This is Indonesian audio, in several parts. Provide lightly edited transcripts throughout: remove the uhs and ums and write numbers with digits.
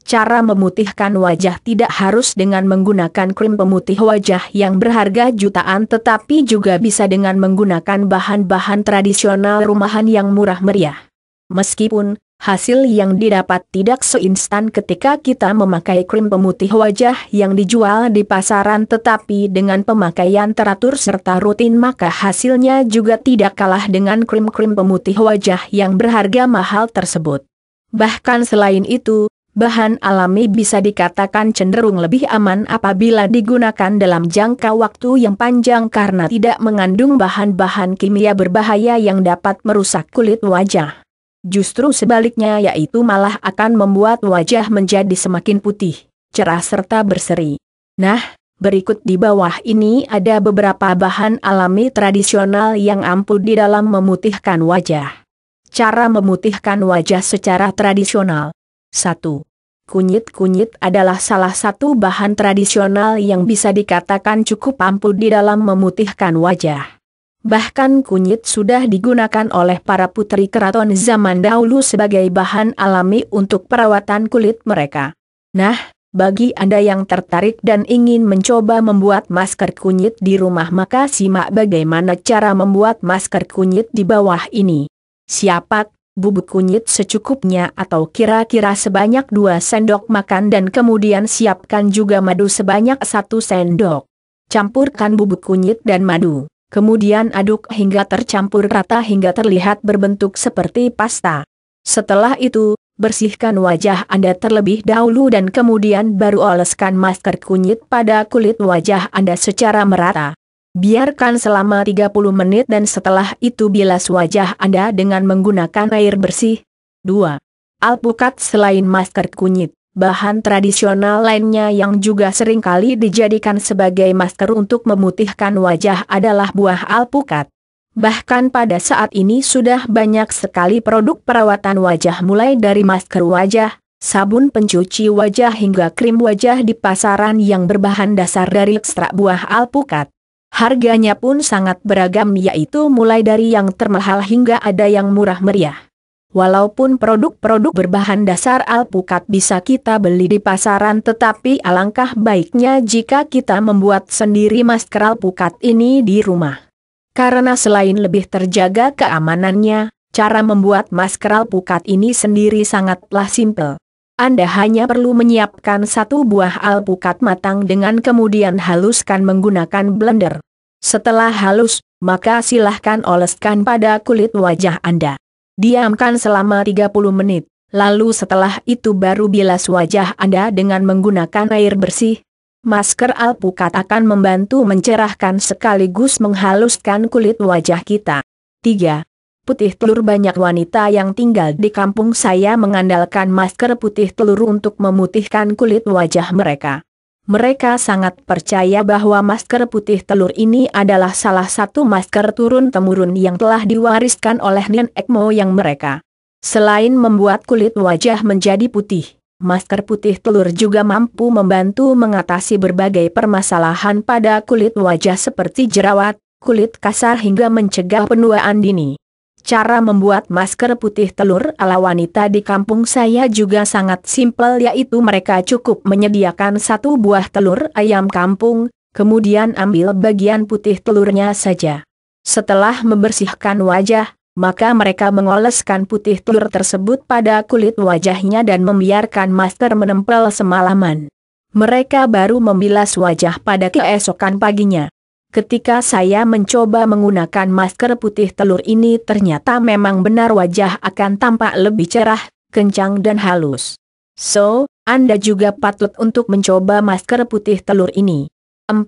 Cara memutihkan wajah tidak harus dengan menggunakan krim pemutih wajah yang berharga jutaan, tetapi juga bisa dengan menggunakan bahan-bahan tradisional rumahan yang murah meriah. Meskipun hasil yang didapat tidak seinstan ketika kita memakai krim pemutih wajah yang dijual di pasaran, tetapi dengan pemakaian teratur serta rutin maka hasilnya juga tidak kalah dengan krim-krim pemutih wajah yang berharga mahal tersebut. Bahkan selain itu, bahan alami bisa dikatakan cenderung lebih aman apabila digunakan dalam jangka waktu yang panjang karena tidak mengandung bahan-bahan kimia berbahaya yang dapat merusak kulit wajah. Justru sebaliknya, yaitu malah akan membuat wajah menjadi semakin putih, cerah serta berseri. Nah, berikut di bawah ini ada beberapa bahan alami tradisional yang ampuh di dalam memutihkan wajah. Cara memutihkan wajah secara tradisional. 1. Kunyit adalah salah satu bahan tradisional yang bisa dikatakan cukup ampuh di dalam memutihkan wajah. Bahkan kunyit sudah digunakan oleh para putri keraton zaman dahulu sebagai bahan alami untuk perawatan kulit mereka. Nah, bagi Anda yang tertarik dan ingin mencoba membuat masker kunyit di rumah, maka simak bagaimana cara membuat masker kunyit di bawah ini. Siapkan bubuk kunyit secukupnya atau kira-kira sebanyak 2 sendok makan dan kemudian siapkan juga madu sebanyak 1 sendok. Campurkan bubuk kunyit dan madu, kemudian aduk hingga tercampur rata hingga terlihat berbentuk seperti pasta. Setelah itu, bersihkan wajah Anda terlebih dahulu dan kemudian baru oleskan masker kunyit pada kulit wajah Anda secara merata. Biarkan selama 30 menit dan setelah itu bilas wajah Anda dengan menggunakan air bersih. 2. Alpukat. Selain masker kunyit, bahan tradisional lainnya yang juga sering kali dijadikan sebagai masker untuk memutihkan wajah adalah buah alpukat. Bahkan pada saat ini sudah banyak sekali produk perawatan wajah mulai dari masker wajah, sabun pencuci wajah hingga krim wajah di pasaran yang berbahan dasar dari ekstrak buah alpukat. Harganya pun sangat beragam, yaitu mulai dari yang termahal hingga ada yang murah meriah. Walaupun produk-produk berbahan dasar alpukat bisa kita beli di pasaran, tetapi alangkah baiknya jika kita membuat sendiri masker alpukat ini di rumah. Karena selain lebih terjaga keamanannya, cara membuat masker alpukat ini sendiri sangatlah simpel. Anda hanya perlu menyiapkan 1 buah alpukat matang dengan kemudian haluskan menggunakan blender. Setelah halus, maka silahkan oleskan pada kulit wajah Anda. Diamkan selama 30 menit, lalu setelah itu baru bilas wajah Anda dengan menggunakan air bersih. Masker alpukat akan membantu mencerahkan sekaligus menghaluskan kulit wajah kita. 3. Putih telur. Banyak wanita yang tinggal di kampung saya mengandalkan masker putih telur untuk memutihkan kulit wajah mereka. Mereka sangat percaya bahwa masker putih telur ini adalah salah satu masker turun-temurun yang telah diwariskan oleh nenek moyang mereka. Selain membuat kulit wajah menjadi putih, masker putih telur juga mampu membantu mengatasi berbagai permasalahan pada kulit wajah seperti jerawat, kulit kasar hingga mencegah penuaan dini. Cara membuat masker putih telur ala wanita di kampung saya juga sangat simpel, yaitu mereka cukup menyediakan 1 buah telur ayam kampung, kemudian ambil bagian putih telurnya saja. Setelah membersihkan wajah, maka mereka mengoleskan putih telur tersebut pada kulit wajahnya dan membiarkan masker menempel semalaman. Mereka baru membilas wajah pada keesokan paginya. Ketika saya mencoba menggunakan masker putih telur ini, ternyata memang benar wajah akan tampak lebih cerah, kencang dan halus. So, Anda juga patut untuk mencoba masker putih telur ini. 4.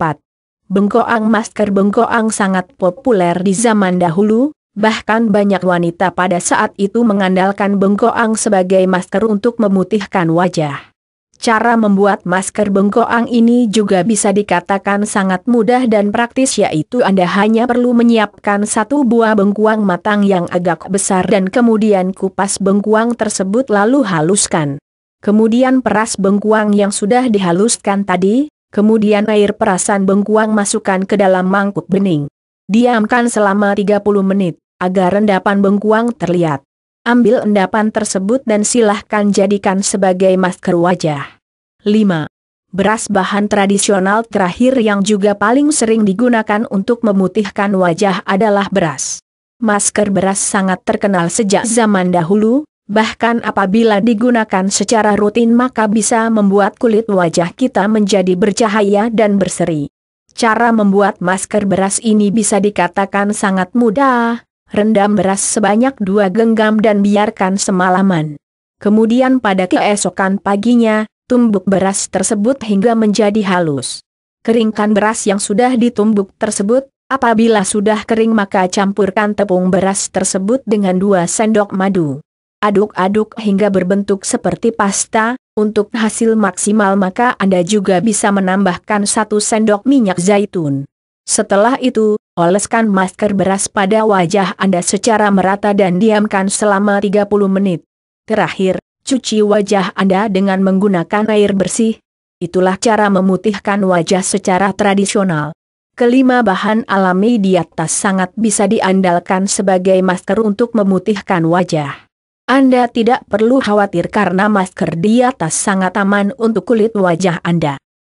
Bengkoang. Masker bengkoang sangat populer di zaman dahulu, bahkan banyak wanita pada saat itu mengandalkan bengkoang sebagai masker untuk memutihkan wajah. Cara membuat masker bengkoang ini juga bisa dikatakan sangat mudah dan praktis, yaitu Anda hanya perlu menyiapkan 1 buah bengkoang matang yang agak besar dan kemudian kupas bengkoang tersebut lalu haluskan. Kemudian peras bengkoang yang sudah dihaluskan tadi, kemudian air perasan bengkoang masukkan ke dalam mangkuk bening. Diamkan selama 30 menit, agar rendapan bengkoang terlihat. Ambil endapan tersebut dan silahkan jadikan sebagai masker wajah. 5. Beras bahan tradisional terakhir yang juga paling sering digunakan untuk memutihkan wajah adalah beras. Masker beras sangat terkenal sejak zaman dahulu, bahkan apabila digunakan secara rutin maka bisa membuat kulit wajah kita menjadi bercahaya dan berseri. Cara membuat masker beras ini bisa dikatakan sangat mudah. Rendam beras sebanyak 2 genggam dan biarkan semalaman. Kemudian pada keesokan paginya, tumbuk beras tersebut hingga menjadi halus. Keringkan beras yang sudah ditumbuk tersebut, apabila sudah kering maka campurkan tepung beras tersebut dengan 2 sendok madu. Aduk-aduk hingga berbentuk seperti pasta, untuk hasil maksimal maka Anda juga bisa menambahkan 1 sendok minyak zaitun. Setelah itu, oleskan masker beras pada wajah Anda secara merata dan diamkan selama 30 menit. Terakhir, cuci wajah Anda dengan menggunakan air bersih. Itulah cara memutihkan wajah secara tradisional. Kelima bahan alami di atas sangat bisa diandalkan sebagai masker untuk memutihkan wajah. Anda tidak perlu khawatir karena masker di atas sangat aman untuk kulit wajah Anda.